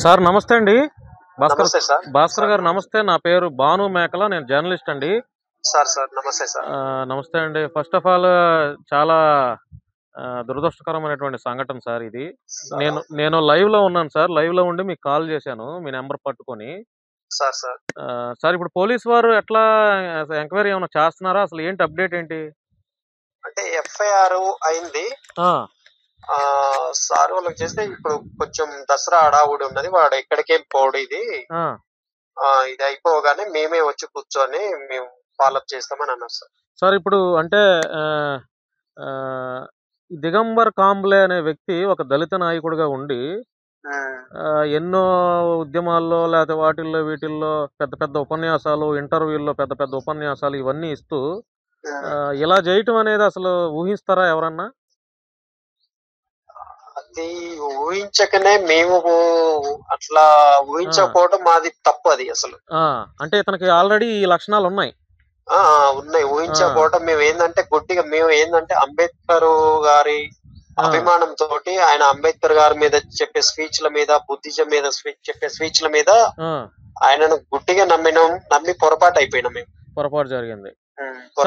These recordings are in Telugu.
సార్ నమస్తే అండి. భాస్కర్ నమస్తే సార్. భాస్కర్ గారు నమస్తే. నా పేరు భాను మేకల. నేను జర్నలిస్ట్ అండి. సార్ నమస్తే సార్. నమస్తే అండి. ఫస్ట్ ఆఫ్ ఆల్ చాలా దురదృష్టకరమైనటువంటి సంఘటన సార్ ఇది. నేను నేను లైవ్‌లో ఉన్నాను సార్. లైవ్‌లో ఉండి మీకు కాల్ చేశాను మీ నంబర్ పట్టుకొని. సార్ సార్ ఇప్పుడు పోలీస్ వారు ఎట్లా ఎంక్వైరీ ఏమైనా చేస్తున్నారా? అసలు ఏంటి అప్డేట్ ఏంటి? అంటే ఎఫ్ఐఆర్ అయింది. ఆ! సార్ వాళ్ళకి చేస్తే ఇప్పుడు కొంచెం దసరా హడావుడి ఉన్నది. వాడు ఎక్కడికేం పోడు ఇది. ఆ! ఇది అయిపోగానే మేమే వచ్చి కూర్చొని మేము ఫాలోఅప్ చేస్తామని అన్నారు సార్. సార్ ఇప్పుడు అంటే ఆహ్, ఆహ్, దిగంబర్ కాంబ్లే అనే వ్యక్తి ఒక దళిత నాయకుడిగా ఉండి ఎన్నో ఉద్యమాల్లో లేకపోతే వాటిల్లో వీటిల్లో పెద్ద పెద్ద ఉపన్యాసాలు, ఇంటర్వ్యూల్లో పెద్ద పెద్ద ఉపన్యాసాలు ఇవన్నీ ఇస్తూ ఇలా చేయటం అనేది అసలు ఊహిస్తారా ఎవరన్నా? అది ఊహించకనే మేము అట్లా ఊహించకపోవడం మాది తప్పు అది అసలు. అంటే ఇతనికి ఆల్రెడీ ఈ లక్షణాలు ఉన్నాయి. ఉన్నాయి. ఊహించకపోవడం మేము ఏందంటే అంబేద్కర్ గారి అభిమానంతో ఆయన అంబేద్కర్ గారి మీద చెప్పే స్పీచ్ల మీద, బుద్ధిజం మీద చెప్పే స్పీచ్ల మీద ఆయనను గుడ్డిగా నమ్మి పొరపాటు అయిపోయినాం మేము. పొరపాటు జరిగింది.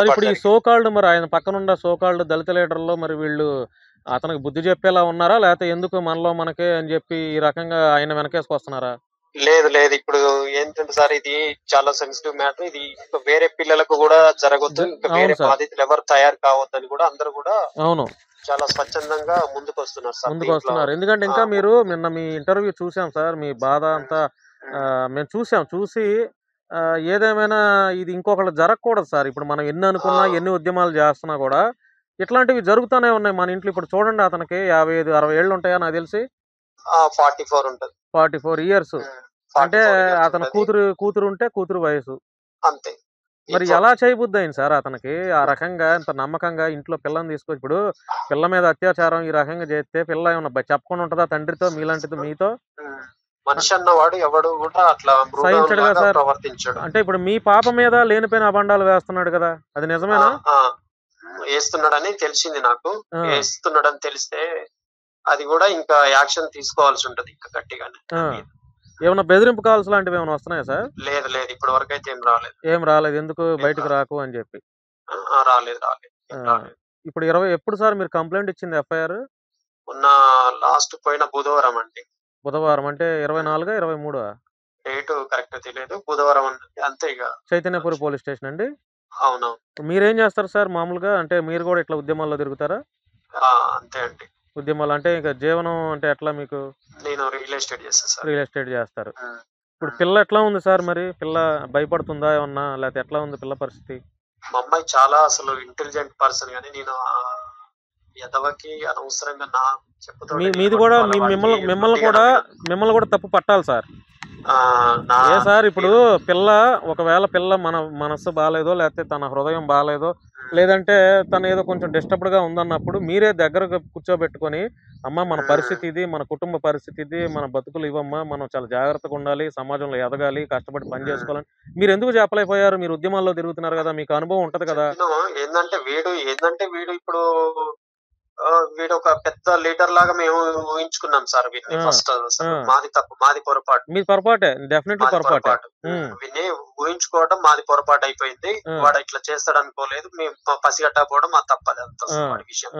ఇప్పుడు ఈ సోకాల్డ్ మరి ఆయన పక్కనున్న సోకాల్డ్ దళిత లీడర్లో మరి వీళ్ళు అతనికి బుద్ధి చెప్పేలా ఉన్నారా, లేకపోతే ఎందుకు మనలో మనకే అని చెప్పి ఈ రకంగా ఆయన వెనకేసుకొస్తున్నారా? లేదు. ఇప్పుడు ఏంటంటే సార్, ఇది చాలా సెన్సిటివ్ మ్యాటర్. ఇది వేరే పిల్లలకు కూడా జరగొద్దు, ఇంకా వేరే బాధితులు ఎవరు తయారు కావద్దని కూడా అందరూ కూడా అవును చాలా స్వచ్ఛందంగా ముందుకు వస్తున్నారు. ఎందుకంటే ఇంకా మీరు నిన్న మీ ఇంటర్వ్యూ చూసాం సార్, మీ బాధ అంతా మేము చూసి ఏదేమైనా ఇది ఇంకొకళ్ళు జరగకూడదు సార్. ఇప్పుడు మనం ఎన్ని అనుకున్నా, ఎన్ని ఉద్యమాలు చేస్తున్నా కూడా ఇట్లాంటివి జరుగుతూనే ఉన్నాయి మన ఇంట్లో. ఇప్పుడు చూడండి, అతనికి 55-60 ఏళ్ళు ఉంటాయా నాకు తెలిసి. 44 ఉంటుంది. 44 ఇయర్స్ అంటే అతను కూతురు ఉంటే కూతురు వయసు అంతే. మరి ఎలా చేయబుద్ధి అయింది సార్ అతనికి ఆ రకంగా ఇంత నమ్మకంగా ఇంట్లో పిల్లని తీసుకొచ్చి? ఇప్పుడు పిల్ల మీద అత్యాచారం ఈ రకంగా చేస్తే పిల్ల ఏమన్నా చెప్పకుండా ఉంటుందా తండ్రితో, మీలాంటిది మీతో? మనిషి అన్నవాడు ఎవడు కూడా అట్లా సహించడుగా సార్. అంటే ఇప్పుడు మీ పాప మీద లేనిపోయిన అబండాలు వేస్తున్నాడు కదా, అది నిజమేనా? వేస్తున్నాడని తెలిసింది నాకు. వేస్తున్నాడని తెలిస్తే అది కూడా ఇంకా యాక్షన్ తీసుకోవాల్సి ఉంటది ఇంకా గట్టిగానే. ఏమన్నా బెదిరింపు కాల్స్ లాంటివి ఏమైనా వస్తున్నాయా సార్? లేదు ఇప్పటి వరకు అయితే ఏం రాలేదు. ఎందుకు బయటకు రాకు అని చెప్పి? రాలేదు. ఇప్పుడు ఎప్పుడు సార్ మీరు కంప్లైంట్ ఇచ్చింది ఎఫ్ఐఆర్? ఉన్న లాస్ట్ పోయిన బుధవారం అండి. బుధవారం అంటే 24 23 డేట్ కరెక్ట్ తెలియదు. బుధవారం అంతే. ఇక చైతన్యపురి పోలీస్ స్టేషన్ అండి. అవును. మీరేం చేస్తారు సార్ మామూలుగా? అంటే మీరు కూడా ఇట్లా ఉద్యమాల్లో తిరుగుతారా? అంతే అండి. ఉద్యమాలు అంటే ఇంకా జీవనం అంటే ఎట్లా మీకు? నేను రియల్ ఎస్టేట్ చేస్తాను సార్. రియల్ ఎస్టేట్ చేస్తారు. ఇప్పుడు పిల్ల ఎట్లా ఉంది సార్? మరి పిల్ల భయపడుతుందా ఏమన్నా, లేకపోతే ఎట్లా ఉంది పిల్ల పరిస్థితి? మా అమ్మాయి చాలా అసలు ఇంటెలిజెంట్ పర్సన్, కానీ నేను ఎదవకి అనవసరంగా నా చెప్పుతో మీది కూడా మిమ్మల్ని కూడా తప్పు పట్టాలి సార్. ఏ సార్, ఇప్పుడు ఒకవేళ పిల్ల మన మనస్సు బాగాలేదో, లేకపోతే తన హృదయం బాగాలేదో, లేదంటే తను ఏదో కొంచెం డిస్టర్బ్డ్ గా ఉందన్నప్పుడు మీరే దగ్గర కూర్చోబెట్టుకొని, అమ్మ మన పరిస్థితి ఇది, మన కుటుంబ పరిస్థితి ఇది, మన బతుకులు ఇవమ్మా, మనం చాలా జాగ్రత్తగా ఉండాలి, సమాజంలో ఎదగాలి, కష్టపడి పని చేసుకోవాలని మీరు ఎందుకు చెప్పలేకపోయారు? మీరు ఉద్యమాల్లో తిరుగుతున్నారు కదా, మీకు అనుభవం ఉంటది కదా. ఏంటంటే వీడు ఇప్పుడు వీడు ఒక పెద్ద లీడర్ లాగా మేము ఊహించుకున్నాం సార్ వీటిని. ఫస్ట్ మాది పొరపాటు. మీ పొరపాటే, డెఫినెట్లీ పొరపాటు. వీడిని ఊహించుకోవడం మాది పొరపాటు అయిపోయింది. వాడు ఇట్లా చేస్తాడు అనుకోలేదు. మేము పసిగట్టకపోవడం మా తప్పది. అంత వాడి విషయం.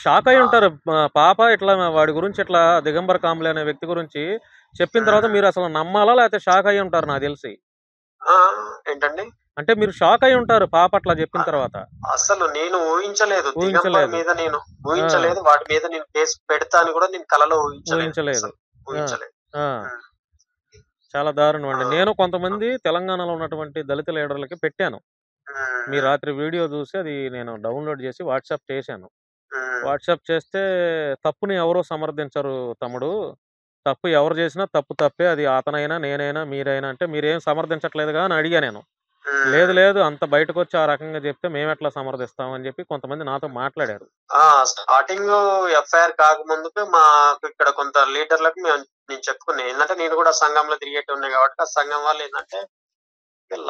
షాక్ అయి ఉంటారు. పాప ఇట్లా వాడి గురించి, ఇట్లా దిగంబర్ కాంబ్లే అనే వ్యక్తి గురించి చెప్పిన తర్వాత మీరు అసలు నమ్మాలా, లేకపోతే షాక్ అయి ఉంటారు నాకు తెలిసి. ఏంటండి? అంటే మీరు షాక్ అయి ఉంటారు పాప అట్లా చెప్పిన తర్వాత. అసలు నేను ఊహించలేదు. వాటి మీద నేను కేసు పెడతా అని కూడా నేను కలలో ఊహించలేదు. చాలా దారుణం అండి. నేను కొంతమంది తెలంగాణలో ఉన్నటువంటి దళిత లీడర్లకి పెట్టాను. మీ రాత్రి వీడియో చూసి అది నేను డౌన్లోడ్ చేసి వాట్సాప్ చేశాను. వాట్సాప్ చేస్తే తప్పుని ఎవరో సమర్థించరు తమ్ముడు, తప్పు ఎవరు చేసినా తప్పే, అది అతనైనా నేనైనా మీరైనా, అంటే మీరేం సమర్థించట్లేదుగా అని అడిగా నేను. లేదు అంత బయటకు వచ్చి ఆ రకంగా చెప్తే మేము ఎట్లా సమర్థిస్తామని చెప్పి కొంతమంది నాతో మాట్లాడారు. స్టార్టింగ్ ఎఫ్ఐఆర్ కాకముందుకు మాకు ఇక్కడ కొంత లీడర్లకు నేను చెప్పుకున్నాను. ఏంటంటే నేను కూడా సంఘంలో తిరిగేటి ఉన్నాయి కాబట్టి ఆ సంఘం వాళ్ళు ఏంటంటే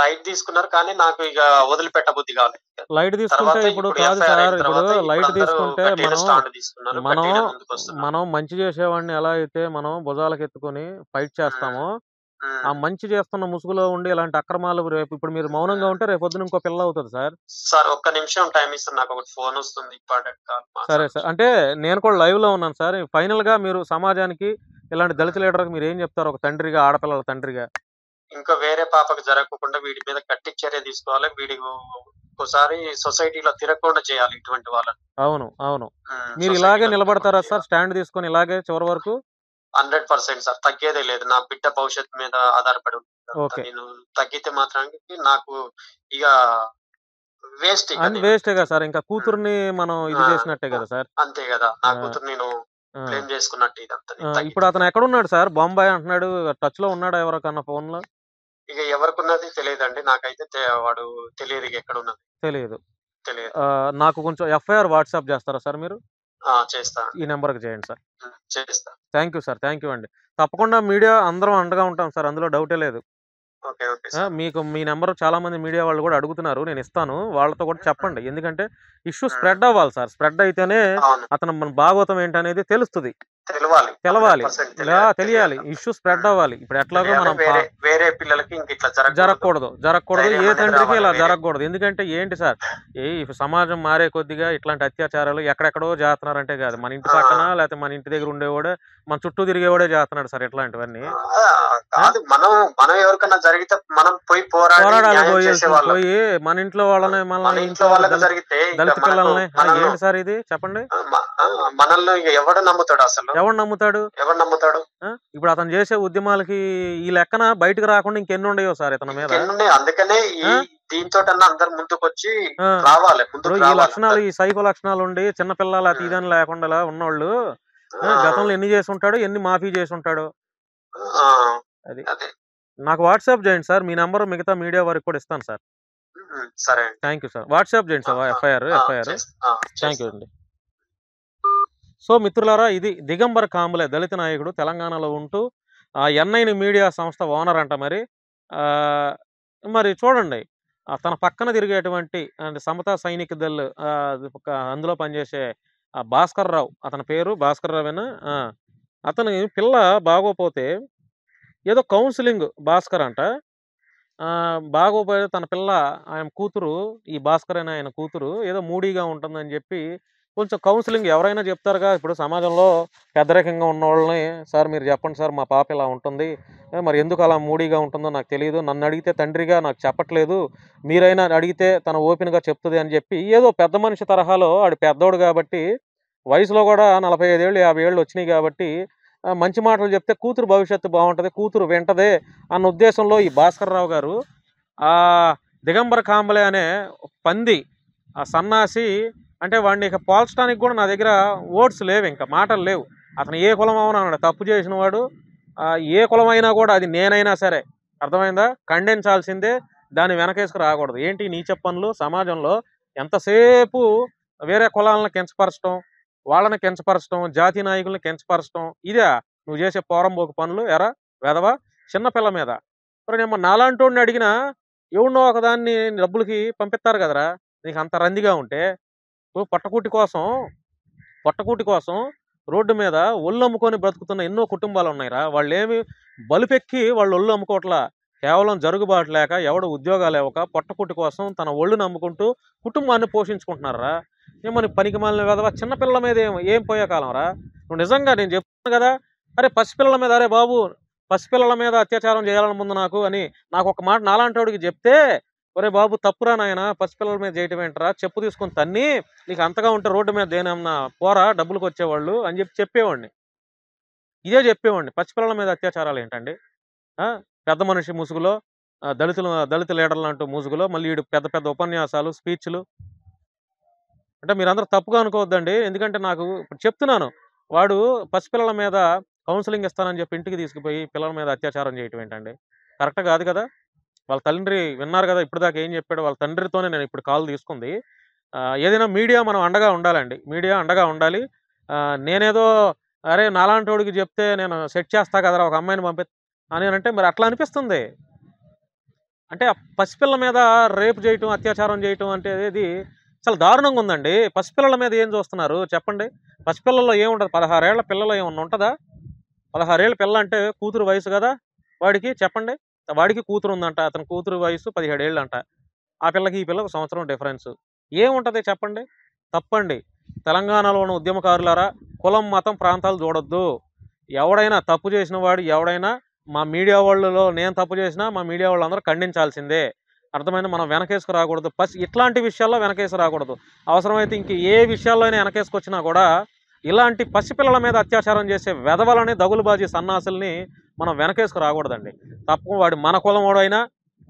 లైట్ తీసుకున్నారు, కానీ నాకు ఇక వదిలిపెట్టబుద్ధి కాలేదు. లైట్ తీసుకుంటే తర్వాత ఇప్పుడు ఇప్పుడు కాదు ఎఫ్ఐఆర్ సార్, అయిన ఇప్పుడు తర్వాత ఇప్పుడు లైట్ అందరూ తీసుకుంటే గట్టిగానే మనం స్టాండ్ తీసుకున్నారు, మనం గట్టిగానే ముందుకు వస్తున్నారు. మనం మంచి చేసేవాడిని ఎలా అయితే మనం భుజాలకు ఎత్తుకొని ఫైట్ చేస్తామో, ఆ మంచి చేస్తున్న ముసుగులో ఉండి ఇలాంటి అక్రమాలు రేపు ఇప్పుడు మీరు మౌనంగా ఉంటే రేపు పొద్దున ఇంకో పిల్ల అవుతుంది సార్. సార్ ఒక్క నిమిషం టైం ఇస్తారు, నాకు ఒకటి ఫోన్ వస్తుంది, ఇంపార్టెంట్ కాల్ సరే మాట్లాడచ్చు. సార్, అంటే నేను కూడా లైవ్ లో ఉన్నాను సార్. ఫైనల్ గా మీరు సమాజానికి ఇలాంటి దళిత లీడర్కి మీరు ఏం చెప్తారు, ఒక తండ్రిగా, ఆడపిల్లల తండ్రిగా? ఇంకా వేరే పాపకు జరగకుండా వీడి మీద గట్టి చర్య తీసుకోవాలి. వీడి ఒకసారి సొసైటీలో తిరగకుండా చేయాలి ఇటువంటి వాళ్ళని. అవును, అవును. మీరు ఇలాగే నిలబడతారా సార్, స్టాండ్ తీసుకొని ఇలాగే చివరి వరకు? 100% సార్, తగ్గేదే లేదు. నా బిడ్డ భవిష్యత్తు మీద ఆధారపడి ఉంది. ఓకే. నేను తగ్గితే మాత్రానికి నాకు ఇక వేస్ట్, అని వేస్టే కదా సార్, ఇంకా కూతుర్ని మనం ఇది చేసినట్టే కదా సార్. అంతే కదా, నా ఆ, కూతురు నేను ఆ. బ్లేమ్ చేసుకున్నట్టు ఇదంతా. ఇప్పుడు అతను ఎక్కడ ఉన్నాడు సార్? బొంబాయి అంటున్నాడు, టచ్ లో ఉన్నాడా ఎవరికన్నా ఫోన్ లో? ఇక ఎవరికున్నది తెలియదండి, నాకైతే వాడు తెలియదు ఇక ఎక్కడ ఉన్నది తెలియదు. తెలియదు. నాకు కొంచెం ఎఫ్ఐఆర్ వాట్సాప్ చేస్తారా సార్ మీరు? చేస్తాను, ఈ నెంబర్కి చేయండి సార్. చేస్తా. Thank you sir, thank you అండి. తప్పకుండా మీడియా అందరం అండగా ఉంటాం సార్, అందులో డౌటే లేదు. Okay okay sir. మీకు మీ నెంబర్ చాలా మంది మీడియా వాళ్ళు కూడా అడుగుతున్నారు, నేను ఇస్తాను. వాళ్ళతో కూడా చెప్పండి, ఎందుకంటే ఇష్యూ స్ప్రెడ్ అవ్వాలి సార్. స్ప్రెడ్ అయితేనే అవును, అతను మన భాగవతం ఏంటనేది తెలుస్తుంది, తెలవాలి, తెలవాలి, 100% తెలియాలి. ఇష్యూ స్ప్రెడ్ అవ్వాలి. ఇప్పుడు ఎట్లాగో మనం వేరే పిల్లలకి ఇంక ఇట్లా జరగకూడదు, ఏ ధైర్యం అనేది తండ్రికి రావాలి ఇలా వేరే. జరగకూడదు. ఎందుకంటే ఏంటి సార్, సమాజం మారే కొద్దిగా ఇట్లాంటి అత్యాచారాలు ఎక్కడెక్కడో చేస్తున్నారంటే కాదు, మన ఇంటి పక్కన లేకపోతే మన ఇంటి దగ్గర ఉండేవాడే, మన చుట్టూ తిరిగేవాడే చేస్తున్నాడు సార్ ఇట్లాంటివన్నీ. కాదు, మనం ఎవరికన్నా జరిగితే మనం పోయి పోరాడాలి, చేసేవాళ్ళం. పోయి మన ఇంట్లో వాళ్ళని, మన మన ఇంట్లో వాళ్ళకి జరిగితే ఇక దళిత పిల్లల్ని మనల్ని ఏంటి సార్ ఇది చెప్పండి? మనల్ని ఇక ఎవడు నమ్ముతాడు అసలు? ఎవడు నమ్ముతాడు? ఇప్పుడు అతను చేసే ఉద్యమాలకి ఈ లెక్కన బయటకు రాకుండా ఇంకెన్ని ఉండయో సార్ ఇతని మీద. అందుకనే దీంతో అందరు ముందుకొచ్చి ఆ. రావాలి. ఇప్పుడు ఈ లక్షణాలు, ఈ సైకో లక్షణాలు ఉండి చిన్నపిల్లల తీదని లేకుండా ఉన్నోళ్ళు గతంలో ఎన్ని చేసి ఉంటాడు, ఎన్ని మాఫీ చేసి ఉంటాడు. అది నాకు వాట్సాప్ చేయండి సార్, మీ నెంబర్ మిగతా మీడియా వారికి కూడా ఇస్తాను సార్. సరే, థ్యాంక్ యూ సార్. వాట్సాప్ చేయండి సార్ ఎఫ్ఐఆర్. థ్యాంక్ యూ అండి. సో మిత్రులారా, ఇది దిగంబర్ కాంబలే, దళిత నాయకుడు, తెలంగాణలో ఉంటూ ఎన్ఐని మీడియా సంస్థ ఓనర్ అంట. మరి చూడండి, తన పక్కన తిరిగేటువంటి అంటే సమతా సైనిక దళ్ అందులో పనిచేసే భాస్కర్ రావు, అతని పేరు భాస్కర్ రావేనా? అతని పిల్ల బాగోపోతే ఏదో కౌన్సిలింగ్, భాస్కర్ అంట, బాగోపోతే తన పిల్ల, ఆయన కూతురు, ఈ భాస్కర్ అయిన ఆయన కూతురు ఏదో మూడీగా ఉంటుందని చెప్పి కొంచెం కౌన్సిలింగ్ ఎవరైనా చెప్తారుగా. ఇప్పుడు సమాజంలో పెద్దరికంగా ఉన్న వాళ్ళని, సార్ మీరు చెప్పండి సార్, మా పాప ఇలా ఉంటుంది, మరి ఎందుకు అలా మూడీగా ఉంటుందో నాకు తెలియదు, నన్ను అడిగితే తండ్రిగా నాకు చెప్పట్లేదు, మీరైనా అడిగితే తన ఓపెన్గా చెప్తుంది అని చెప్పి ఏదో పెద్ద మనిషి తరహాలో, ఆడు పెద్దోడు కాబట్టి వయసులో కూడా 45 ఏళ్ళు 50 ఏళ్ళు వచ్చినాయి కాబట్టి మంచి మాటలు చెప్తే కూతురు భవిష్యత్తు బాగుంటుంది, కూతురు వింటదే అన్న ఉద్దేశంలో ఈ భాస్కర్ రావు గారు ఆ దిగంబర కాంబలే అనే పంది, ఆ సన్నాసి, అంటే వాడిని ఇక పోల్చడానికి కూడా నా దగ్గర వర్డ్స్ లేవు, ఇంకా మాటలు లేవు. అతను ఏ కులం అవునా అన్నాడు, తప్పు చేసిన వాడు ఏ కులమైనా కూడా, అది నేనైనా సరే, అర్థమైందా, ఖండించాల్సిందే, దాన్ని వెనకేసుకు రాకూడదు. ఏంటి నీచ పనులు సమాజంలో? ఎంతసేపు వేరే కులాలను కించపరచడం, వాళ్ళని కించపరచడం, జాతి నాయకుల్ని కించపరచడం, ఇదే నువ్వు చేసే పోరంబోకు పనులు? ఎరా వెదవా, చిన్నపిల్ల మీద. మరి నేను నాలాంటి వాడిని అడిగినా ఎవరినో ఒకదాన్ని డబ్బులకి పంపిస్తారు కదరా, నీకు అంత రందిగా ఉంటే. పొట్టకూటి కోసం రోడ్డు మీద ఒళ్ళు అమ్ముకొని బ్రతుకుతున్న ఎన్నో కుటుంబాలు ఉన్నాయిరా. వాళ్ళు ఏమి బలుపెక్కి వాళ్ళు ఒళ్ళు అమ్ముకోవట్లా, కేవలం జరుగుబాటు లేక, ఎవడు ఉద్యోగాలు ఇవ్వక పొట్టకూటి కోసం తన ఒళ్ళుని అమ్ముకుంటూ కుటుంబాన్ని పోషించుకుంటున్నారా. ఏమని పనికి మాలిన వెధవ, చిన్నపిల్లల మీద ఏం పోయే కాలం రా నువ్వు? నిజంగా నేను చెప్తున్నాను కదా, అరే పసిపిల్లల మీద, అరే బాబు పసిపిల్లల మీద అత్యాచారం చేయాలని ముందు నాకు అని నాకు ఒక మాట నాలాంటి వాడికి చెప్తే, ఒరే బాబు తప్పురా నాయన, పసిపిల్లల మీద చేయటం ఏంటరా, చెప్పు తీసుకుని తన్ని, నీకు అంతగా ఉంటే రోడ్డు మీద దేనన్నా పోరా, డబ్బులకు వచ్చేవాళ్ళు అని చెప్పేవాడిని. ఇదే చెప్పేవాడిని, పసిపిల్లల మీద అత్యాచారాలు ఏంటండి? పెద్ద మనిషి ముసుగులో, దళిత లీడర్లు అంటూ ముసుగులో, మళ్ళీ వీడు పెద్ద పెద్ద ఉపన్యాసాలు, స్పీచ్లు. అంటే మీరందరూ తప్పుగా అనుకోవద్దండి, ఎందుకంటే నాకు ఇప్పుడు చెప్తున్నాను, వాడు పసిపిల్లల మీద కౌన్సిలింగ్ ఇస్తానని చెప్పి ఇంటికి తీసుకుపోయి పిల్లల మీద అత్యాచారం చేయటం ఏంటండి? కరెక్ట్ కాదు కదా. వాళ్ళ తండ్రి విన్నారు కదా ఇప్పుడు దాకా ఏం చెప్పాడు, వాళ్ళ తండ్రితోనే నేను ఇప్పుడు కాల్ తీసుకుంది. ఏదైనా మీడియా మనం అండగా ఉండాలండి, మీడియా అండగా ఉండాలి. నేనేదో అరే నాలాంటి వాడికి చెప్తే నేను సెట్ చేస్తా కదరా ఒక అమ్మాయిని అని అంటే మరి అట్లా అనిపిస్తుంది. అంటే ఆ పసిపిల్ల మీద రేపు చేయటం, అత్యాచారం చేయటం అంటే ఇది చాలా దారుణంగా ఉందండి. పసిపిల్లల మీద ఏం చూస్తున్నారు చెప్పండి? పసిపిల్లల్లో ఏముంటుంది? 16 ఏళ్ల పిల్లలు ఏమన్నా ఉంటుందా? 16 ఏళ్ల పిల్ల అంటే కూతురు వయసు కదా వాడికి, చెప్పండి. వాడికి కూతురు ఉందంట, అతని కూతురు వయసు 17 ఏళ్ళు అంట. ఆ పిల్లకి ఈ పిల్లకి సంవత్సరం డిఫరెన్స్. ఏముంటుంది చెప్పండి? తప్పండి. తెలంగాణలో ఉన్న ఉద్యమకారులారా, కులం మతం ప్రాంతాలు చూడొద్దు. ఎవడైనా తప్పు చేసిన వాడు ఎవడైనా, మా మీడియా వాళ్ళలో నేను తప్పు చేసినా మా మీడియా వాళ్ళందరూ ఖండించాల్సిందే. అర్థమైంది? మనం వెనకేసుకు రాకూడదు. ఇట్లాంటి విషయాల్లో వెనకేసి రాకూడదు. అవసరమైతే ఇంక ఏ విషయాల్లో అయినా వెనకేసుకొచ్చినా కూడా ఇలాంటి పసిపిల్లల మీద అత్యాచారం చేసే వెధవలని, దగులుబాజీ సన్నాసుల్ని మనం వెనకేసుకు రాకూడదండి. తప్ప వాడు మన కులం వాడైనా,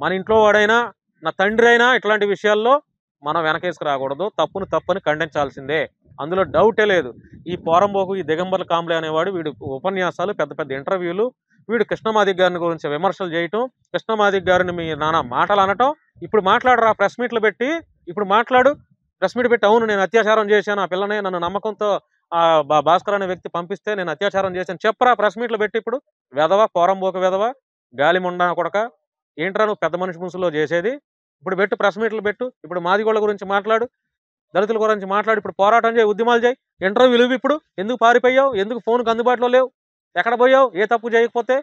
మన ఇంట్లో వాడైనా, నా తండ్రి అయినా ఇట్లాంటి విషయాల్లో మనం వెనకేసుకు రాకూడదు. తప్పుని తప్పని ఖండించాల్సిందే, అందులో డౌటే లేదు. ఈ పోరంబోకు, ఈ దిగంబర్ల కాంబ్లే అనేవాడు, వీడు ఉపన్యాసాలు, పెద్ద పెద్ద ఇంటర్వ్యూలు, వీడు కృష్ణమాదిక్ గారిని గురించి విమర్శలు చేయటం, కృష్ణమాదిక్ గారిని మీ నానా మాటలు అనటం. ఇప్పుడు మాట్లాడరా ప్రెస్ మీట్లు పెట్టి, ఇప్పుడు మాట్లాడు ప్రెస్ మీట్ పెట్టి, అవును నేను అత్యాచారం చేశాను, ఆ పిల్లనే నన్ను నమ్మకంతో భాస్కర్ అనే వ్యక్తి పంపిస్తే నేను అత్యాచారం చేశాను చెప్పరా ప్రెస్ మీట్లు పెట్టి. ఇప్పుడు వెధవ, పోరంబోకు వెధవ, గాలిముండా కొడక, ఏంట్రా నువ్వు పెద్ద మనిషి ముసులో చేసేది? ఇప్పుడు పెట్టు, ప్రెస్ మీట్లు పెట్టు. ఇప్పుడు మాదిగోళ్ళ గురించి మాట్లాడు, దళితుల గురించి మాట్లాడు, ఇప్పుడు పోరాటం చేయి, ఉద్యమాలు చేయి, ఇంటర్వ్యూలు ఇవ్వు. ఇప్పుడు ఎందుకు పారిపోయావు? ఎందుకు ఫోన్కి అందుబాటులో లేవు? ఎక్కడ పోయావు? ఏ తప్పు చేయకపోతే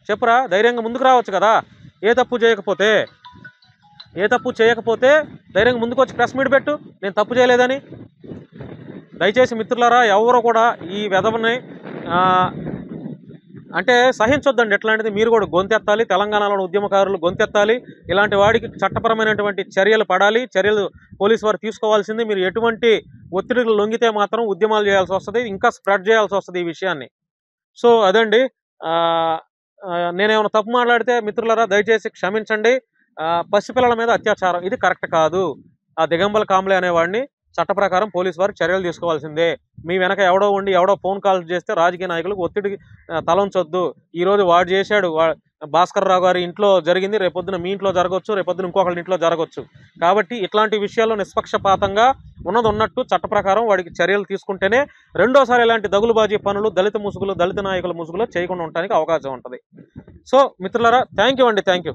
చెప్పురా, ధైర్యంగా ముందుకు రావచ్చు కదా. ఏ తప్పు చేయకపోతే ధైర్యంగా ముందుకు వచ్చి ప్రెస్ మీట్ పెట్టు, నేను తప్పు చేయలేదని. దయచేసి మిత్రులారా, ఎవరో కూడా ఈ వెధవని అంటే సహించొద్దండి. ఎట్లాంటిది మీరు కూడా గొంతెత్తాలి, తెలంగాణలో ఉద్యమకారులు గొంతెత్తాలి. ఇలాంటి వాడికి చట్టపరమైనటువంటి చర్యలు పడాలి, చర్యలు పోలీసు వారు తీసుకోవాల్సింది. మీరు ఎటువంటి ఒత్తిడికి లొంగితే మాత్రం ఉద్యమాలు చేయాల్సి వస్తుంది, ఇంకా స్ప్రెడ్ చేయాల్సి వస్తుంది ఈ విషయాన్ని. సో అదండి. నేనేమైనా తప్పు మాట్లాడితే మిత్రులారా దయచేసి క్షమించండి. పసిపిల్లల మీద అత్యాచారం ఇది కరెక్ట్ కాదు. ఆ దిగంబల కాంబ్లే అనేవాడిని చట్ట ప్రకారం పోలీసు వారు చర్యలు తీసుకోవాల్సిందే. మీ వెనక ఎవడో ఉండి ఎవడో ఫోన్ కాల్ చేస్తే రాజకీయ నాయకులకు ఒత్తిడికి తలంచొద్దు. ఈరోజు వాడు చేశాడు, భాస్కర్ రావు గారి ఇంట్లో జరిగింది, రేపొద్దున మీ ఇంట్లో జరగవచ్చు, రేపొద్దున ఇంకొకరి ఇంట్లో జరగవచ్చు. కాబట్టి ఇట్లాంటి విషయాల్లో నిష్పక్షపాతంగా ఉన్నది ఉన్నట్టు చట్ట ప్రకారం వాడికి చర్యలు తీసుకుంటేనే రెండోసారి ఇలాంటి దగులుబాజీ పనులు దళిత ముసుగులు, దళిత నాయకుల ముసుగులో చేయకుండా ఉండడానికి అవకాశం ఉంటుంది. సో మిత్రులారా, థ్యాంక్ యూ అండి, థ్యాంక్ యూ.